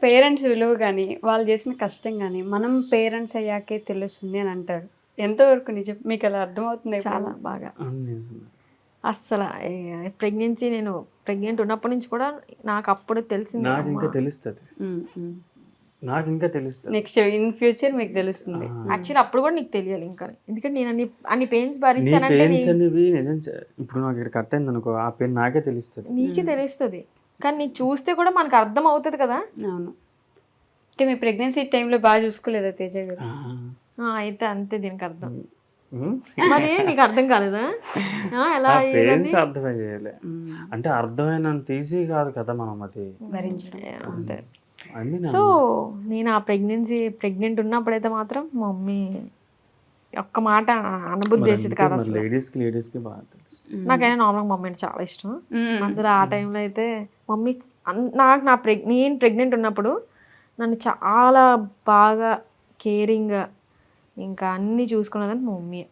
Parents విలువ గాని, వాళ్ళు చేసిన కష్టం గాని, మనం పేరెంట్స్ అయ్యాకే తెలుస్తుంది అని అంటారు. ఎంతవరకు నిజం? మీకలా అర్థమవుతుందా చాలా ఎప్పుడైనా? బాగా. నిజమే. అస్సల ప్రెగ్నెన్సీ నేను ప్రెగ్నెంట్ ఉన్నప్పటి నుంచి కూడా నాకప్పుడు తెలిసింది. అమ్మ నాకింకా తెలుస్తది. హ్మ్. హ్మ్. నాకింకా తెలుస్తది. నెక్స్ట్ ఇన్ ఫ్యూచర్ మీకు తెలుస్తుంది. ఆ! యాక్చువల్లీ అప్పుడు కూడా నీకు తెలియాలి ఇంకా. ఎందుకంటే నేను అన్ని పెయిన్స్ నీ భరించానంటే పెయిన్స్ అనేవి నిజం ఇప్పుడు నాకు ఇక్కడ కట్ అయిందనుకో, ఆ పెయిన్ నాకే తెలుస్తది. నీకే తెలుస్తుంది. కానీ నీకు చూస్తే కూడా మనకు అర్థం అవుతుంది కదా. అవును. అంటే మీ ప్రెగ్నెన్సీ టైంలో బాగా చూసుకోలేదా తేజ గారు? అయితే అంతే దీనికి అర్థం. హ్మ్. మరి నీకు అర్థం కాలేదా? ఎలా ఆ అయ్యేదని? పెయిన్స్ అర్థమయ్యేయాలి. అంటే అర్థమైనంత ఈజీ కాదు కదా మనం అది. భరించడం. అంతే. అన్నీ సో నేను ఆ ప్రెగ్నెంట్ ఉన్నప్పుడైతే మాత్రం మా మమ్మీ ఒక్క మాట అనబుద్ధి వేసేది కాదు మరి అసలు. లేడీస్కి బాగా తెలుసు. నాకైనా నార్మల్గా మమ్మీ అంటే చాలా ఇష్టం. హ్మ్. అందులో ఆ టైంలో అయితే మమ్మీ నేను ప్రెగ్నెంట్ ఉన్నప్పుడు నన్ను చాలా బాగా కేరింగ్గా ఇంకా అన్నీ చూసుకున్నదని మా మమ్మీ.